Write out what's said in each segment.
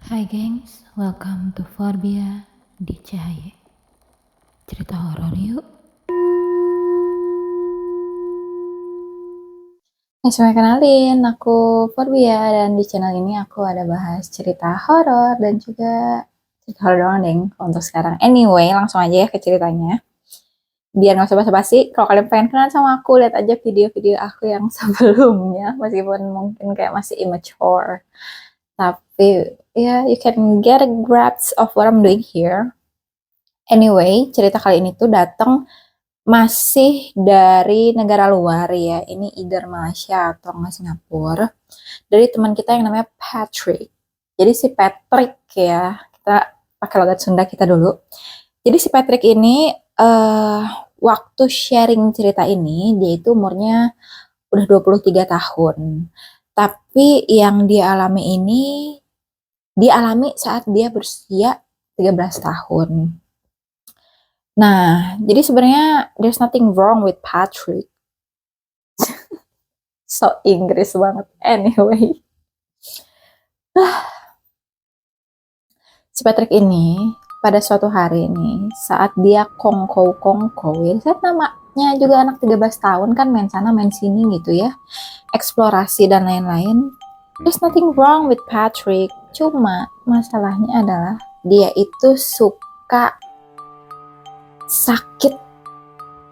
Hai gengs, welcome to Forbia di Cahaya. Cerita horor yuk. Semuanya kenalin, aku Forbia dan di channel ini aku ada bahas cerita horor dan juga cerita horor doang deng untuk sekarang. Anyway, langsung aja ya ke ceritanya. Biar nggak usah basa-basi, kalau kalian pengen kenal sama aku, lihat aja video-video aku yang sebelumnya, meskipun mungkin kayak masih immature. Tapi ya, you can get a grasp of what I'm doing here. Anyway, cerita kali ini tuh datang masih dari negara luar ya. Ini either Malaysia atau nggak Singapura. Dari teman kita yang namanya Patrick. Jadi si Patrick ya, kita pakai logat Sunda kita dulu. Jadi si Patrick ini waktu sharing cerita ini dia itu umurnya udah 23 tahun. Tapi yang dia alami ini dialami saat dia berusia 13 tahun. Nah, jadi sebenarnya there's nothing wrong with Patrick. So Inggris banget. Anyway. Si Patrick ini pada suatu hari ini saat dia kongkow ya, saat namanya juga anak 13 tahun kan main sana main sini gitu ya, eksplorasi dan lain-lain. There's nothing wrong with Patrick, cuma masalahnya adalah dia itu suka sakit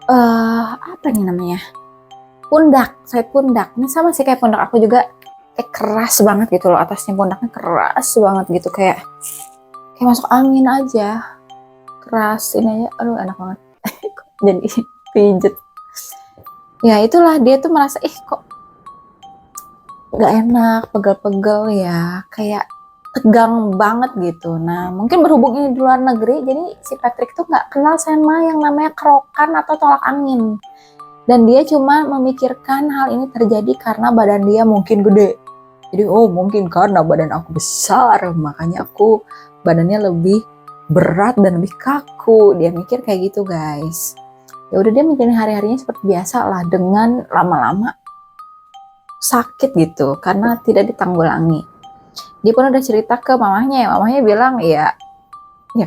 apa nih namanya, sakit pundak. Ini sama sih kayak pundak aku juga, kayak keras banget gitu loh, atasnya pundaknya keras banget gitu, kayak masuk angin aja, keras ini aja, aduh enak banget. Jadi pijet ya, itulah dia tuh merasa kok nggak enak, pegel-pegel ya, kayak tegang banget gitu. Nah mungkin berhubung ini di luar negeri, jadi si Patrick tuh nggak kenal sama yang namanya kerokan atau tolak angin, dan dia cuma memikirkan hal ini terjadi karena badan dia mungkin gede. Jadi mungkin karena badan aku besar, makanya aku badannya lebih berat dan lebih kaku. Dia mikir kayak gitu guys. Ya udah, dia menjalani hari-harinya seperti biasa lah, dengan lama-lama sakit gitu karena tidak ditanggulangi. Dia pun udah cerita ke mamahnya, mamahnya bilang ya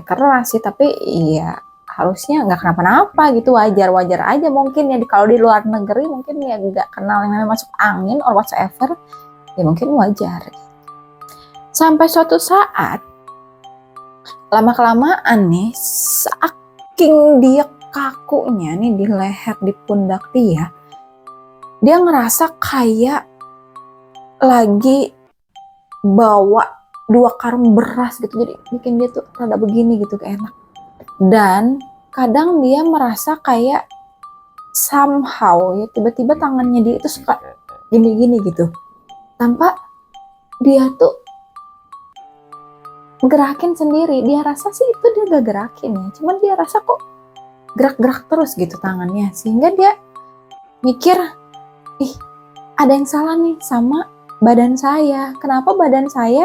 keras sih, tapi ya harusnya nggak kenapa-napa gitu, wajar-wajar aja mungkin ya, kalau di luar negeri mungkin ya nggak kenal yang namanya masuk angin or whatsoever, ya mungkin wajar. Sampai suatu saat lama-kelamaan nih, saking dia kakunya nih di leher, di pundak dia ngerasa kayak lagi bawa 2 karung beras gitu, jadi bikin dia tuh rada begini gitu, kayak enak. Dan kadang dia merasa kayak somehow ya, tiba-tiba tangannya dia itu suka gini-gini gitu, tanpa dia tuh gerakin sendiri. Dia rasa sih itu dia gak gerakin ya, cuman dia rasa kok gerak-gerak terus gitu tangannya, sehingga dia mikir, ada yang salah nih sama badan saya, kenapa badan saya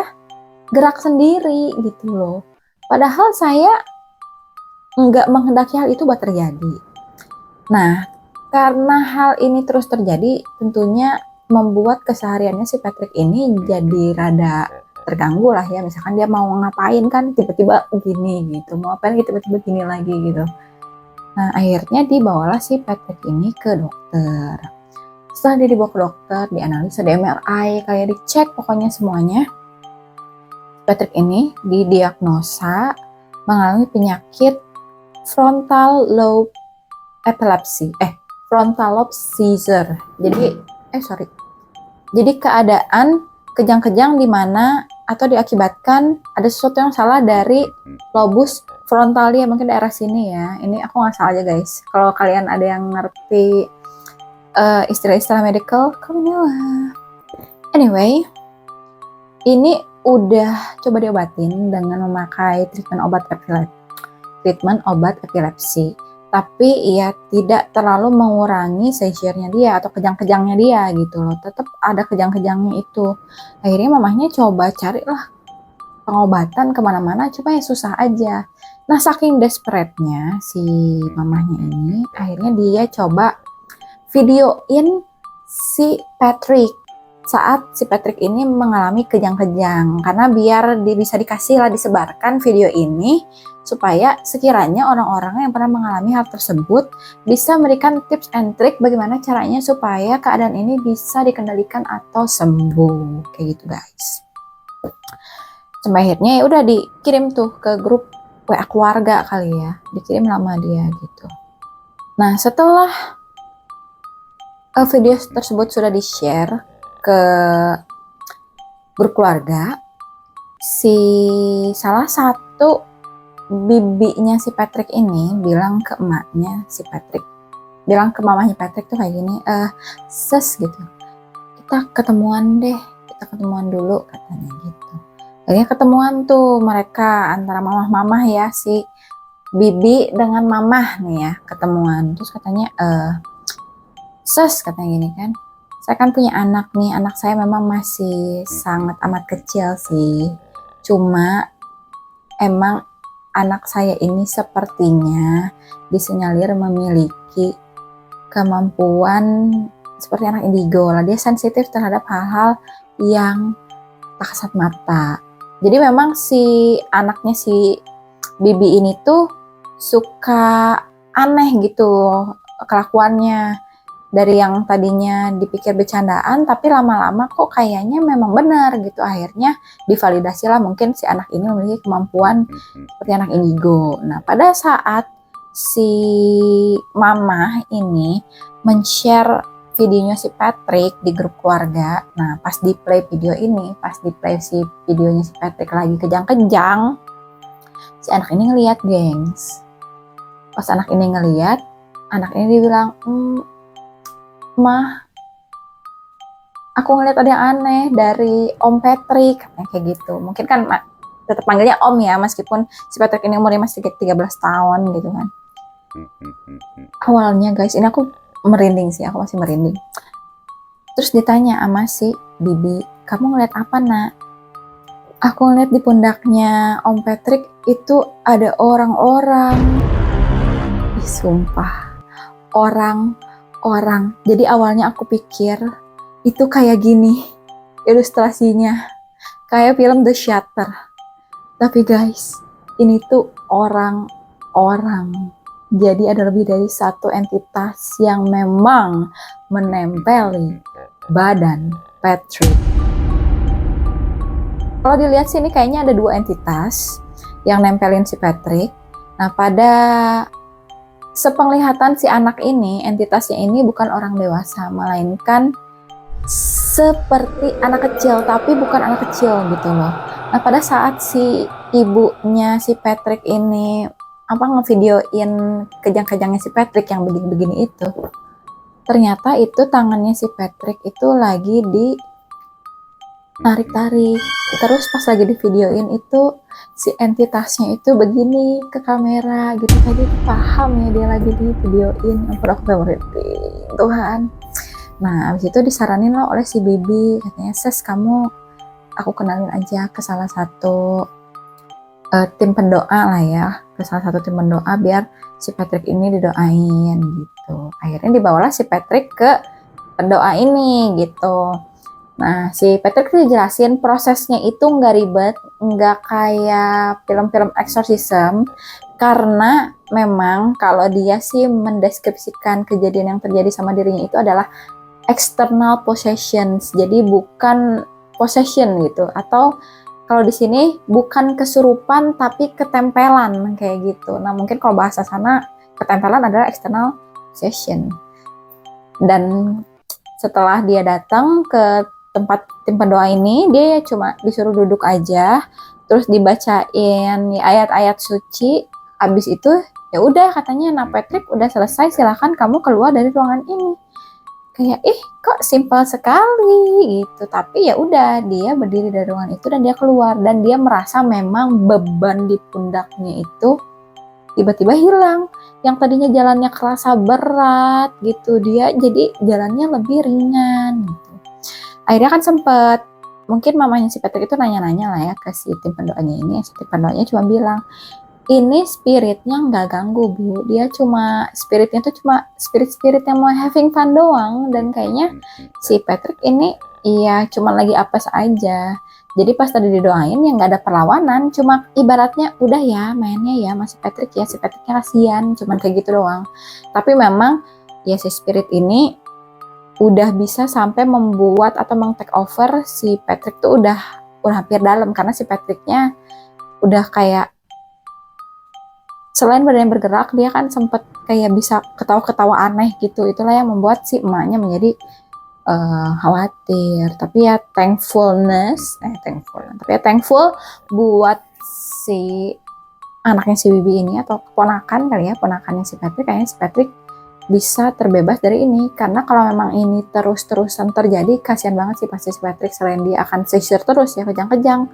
gerak sendiri gitu loh, padahal saya nggak menghendaki hal itu buat terjadi. Nah, karena hal ini terus terjadi, tentunya membuat kesehariannya si Patrick ini jadi rada terganggu lah ya. Misalkan dia mau ngapain kan tiba-tiba gini gitu, mau ngapain tiba-tiba gini lagi gitu. Nah akhirnya dibawalah si Patrick ini ke dokter. Setelah dia dibawa ke dokter, dianalisa, di MRI, kayak dicek pokoknya semuanya, Patrick ini didiagnosa mengalami penyakit frontal lobe epilepsy, frontal lobe seizure. Jadi keadaan kejang-kejang di mana atau diakibatkan ada sesuatu yang salah dari lobus frontalia, mungkin daerah sini ya. Ini aku nggak salah aja guys. Kalau kalian ada yang ngerti istilah-istilah medical, kamu anyway, ini udah coba diobatin dengan memakai treatment obat epilepsi. Tapi ya tidak terlalu mengurangi seizure-nya dia atau kejang-kejangnya dia gitu loh. Tetap ada kejang-kejangnya itu. Akhirnya mamahnya coba carilah pengobatan kemana-mana, cuma ya susah aja. Nah saking desperate-nya si mamahnya ini, akhirnya dia coba videoin si Patrick. saat si Patrick ini mengalami kejang-kejang, karena biar bisa dikasih lah disebarkan video ini supaya sekiranya orang-orang yang pernah mengalami hal tersebut bisa memberikan tips and trick bagaimana caranya supaya keadaan ini bisa dikendalikan atau sembuh kayak gitu guys. Sampai akhirnya ya udah dikirim tuh ke grup WA keluarga kali ya, dikirim nama dia gitu. Nah setelah video tersebut sudah di-share ke grup keluarga, si salah satu bibinya si Patrick ini bilang ke emaknya si Patrick, bilang ke mamanya Patrick tuh kayak gini, ses gitu, kita ketemuan deh, kita ketemuan dulu katanya gitu. Akhirnya ketemuan tuh mereka antara mamah-mamah ya, si bibi dengan mamah nih ya ketemuan. Terus katanya ses katanya gini kan, saya kan punya anak nih, anak saya memang masih sangat amat kecil sih, cuma emang anak saya ini sepertinya disinyalir memiliki kemampuan seperti anak indigo lah, dia sensitif terhadap hal-hal yang tak kasat mata. Jadi memang si anaknya si bibi ini tuh suka aneh gitu kelakuannya, dari yang tadinya dipikir bercandaan tapi lama-lama kok kayaknya memang benar gitu. Akhirnya divalidasi lah, mungkin si anak ini memiliki kemampuan seperti anak indigo. Nah pada saat si mama ini men-share videonya si Patrick di grup keluarga, nah pas di play video ini, pas di play si videonya si Patrick lagi kejang-kejang, si anak ini ngeliat gengs. Pas anak ini ngeliat, anak ini dibilang, mah, aku ngeliat ada yang aneh dari Om Patrick, katanya kayak gitu. Mungkin kan tetap panggilnya Om ya, meskipun si Patrick ini umurnya masih 13 tahun gitu kan. Awalnya guys, ini aku merinding sih, aku masih merinding. Terus ditanya sama si bibi, kamu ngeliat apa nak? Aku ngeliat di pundaknya Om Patrick itu ada orang-orang. Ih sumpah, orang. Jadi awalnya aku pikir itu kayak gini ilustrasinya, kayak film The Shutter. Tapi guys, ini tuh orang. Jadi ada lebih dari satu entitas yang memang menempeli badan Patrick. Kalau dilihat sini kayaknya ada dua entitas yang nempelin si Patrick. Nah pada sepenglihatan si anak ini, entitasnya ini bukan orang dewasa, melainkan seperti anak kecil, tapi bukan anak kecil gitu loh. Nah pada saat si ibunya si Patrick ini ngevideoin kejang-kejangnya si Patrick yang begini-begini itu, ternyata itu tangannya si Patrick itu lagi di tarik-tarik. Terus pas lagi di videoin itu si entitasnya itu begini ke kamera gitu. Tadi paham ya dia lagi di videoin. Ampun aku merinding Tuhan. Nah abis itu disaranin loh oleh si bibi, katanya ses kamu aku kenalin aja ke salah satu tim pendoa lah ya, ke salah satu tim pendoa biar si Patrick ini didoain gitu. Akhirnya dibawalah si Patrick ke pendoa ini gitu. Nah, si Patrick tuh jelasin prosesnya itu nggak ribet, nggak kayak film-film exorcism, karena memang kalau dia sih mendeskripsikan kejadian yang terjadi sama dirinya itu adalah external possessions, jadi bukan possession gitu, atau kalau di sini bukan kesurupan tapi ketempelan kayak gitu. Nah, mungkin kalau bahasa sana ketempelan adalah external possession. Dan setelah dia datang ke tempat tim pendoa ini, dia cuma disuruh duduk aja, terus dibacain ayat-ayat suci. Abis itu ya udah katanya, nah Patrick udah selesai, silahkan kamu keluar dari ruangan ini. Kayak kok simpel sekali gitu, tapi ya udah dia berdiri dari ruangan itu dan dia keluar, dan dia merasa memang beban di pundaknya itu tiba-tiba hilang. Yang tadinya jalannya kerasa berat gitu, dia jadi jalannya lebih ringan gitu. Akhirnya kan sempet, mungkin mamanya si Patrick itu nanya-nanya lah ya ke si tim pendoanya ini. Si tim pendoanya cuma bilang, ini spiritnya nggak ganggu bu, dia cuma spiritnya tuh cuma spirit yang mau having fun doang. Dan kayaknya si Patrick ini Iya, cuma lagi apes aja. Jadi pas tadi didoain ya nggak ada perlawanan, cuma ibaratnya udah ya mainnya ya masih Patrick ya, si Patricknya kasihan, cuman kayak gitu doang. Tapi memang ya si Spirit ini udah bisa sampai membuat atau meng-take over si Patrick tuh udah hampir dalam karena si Patricknya udah kayak selain badannya bergerak dia kan sempet kayak bisa ketawa-ketawa aneh gitu. Itulah yang membuat si emaknya menjadi khawatir, tapi ya thankful buat si anaknya si Bibi ini atau keponakan kali ya, ponakannya si Patrick, kayaknya si Patrick bisa terbebas dari ini. Karena kalau memang ini terus-terusan terjadi, kasihan banget sih pasti si Patrick. Selain dia akan seizure terus ya, kejang-kejang,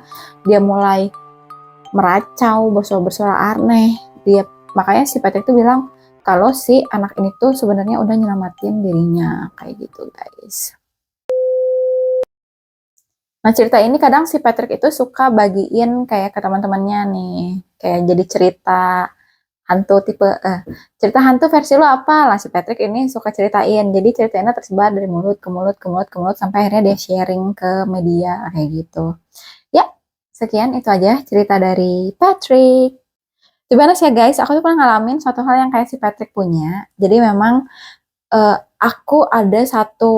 dia mulai meracau, bersuara-bersuara aneh, makanya si Patrick tuh bilang kalau si anak ini tuh sebenarnya udah nyelamatin dirinya kayak gitu guys. Nah cerita ini kadang si Patrick itu suka bagiin kayak ke teman-temannya nih, kayak jadi hantu tipe cerita hantu versi lo apa lah, si Patrick ini suka ceritain. Jadi ceritanya tersebar dari mulut ke mulut ke mulut ke mulut sampai akhirnya dia sharing ke media kayak gitu. Ya, sekian itu aja cerita dari Patrick. Gimana sih ya guys, aku tuh pernah ngalamin suatu hal yang kayak si Patrick punya. Jadi memang aku ada satu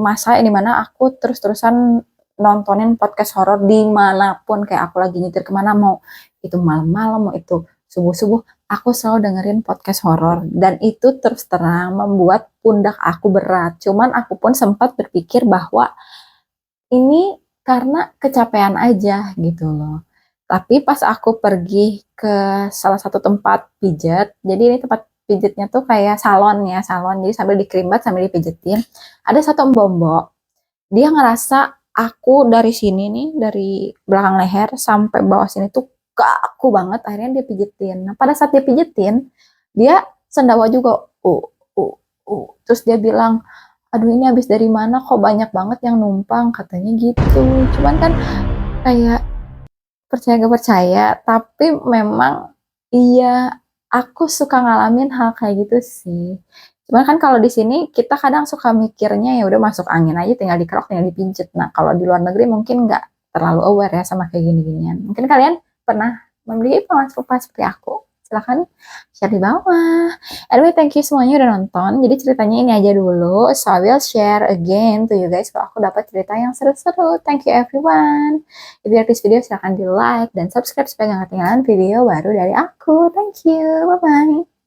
masa di mana aku terus-terusan nontonin podcast horor dimanapun, kayak aku lagi nyetir kemana, mau itu malam-malam, mau itu subuh-subuh, aku selalu dengerin podcast horor dan itu terus terang membuat pundak aku berat. Cuman aku pun sempat berpikir bahwa ini karena kecapean aja gitu loh. Tapi pas aku pergi ke salah satu tempat pijat, jadi ini tempat pijatnya tuh kayak salon ya, salon. Jadi sambil dikerimbat sambil dipijetin, ada satu mbok, dia ngerasa aku dari sini nih, dari belakang leher sampai bawah sini tuh kaku banget, akhirnya dia pijetin. Nah pada saat dia pijetin, dia sendawa juga, uh, terus dia bilang, aduh ini habis dari mana kok banyak banget yang numpang, katanya gitu. Cuman kan kayak percaya gak percaya, tapi memang iya aku suka ngalamin hal kayak gitu sih. Cuman kan kalau di sini kita kadang suka mikirnya ya udah masuk angin aja, tinggal dikerok, tinggal dipinjet. Nah kalau di luar negeri mungkin nggak terlalu aware ya sama kayak gini-ginian. Mungkin kalian pernah membeli pengalaman serupa seperti aku. Silahkan share di bawah. Anyway, thank you semuanya udah nonton. Jadi ceritanya ini aja dulu. So I will share again to you guys kalau aku dapat cerita yang seru-seru. Thank you everyone. If you like this video silahkan di like dan subscribe supaya gak ketinggalan video baru dari aku. Thank you. Bye-bye.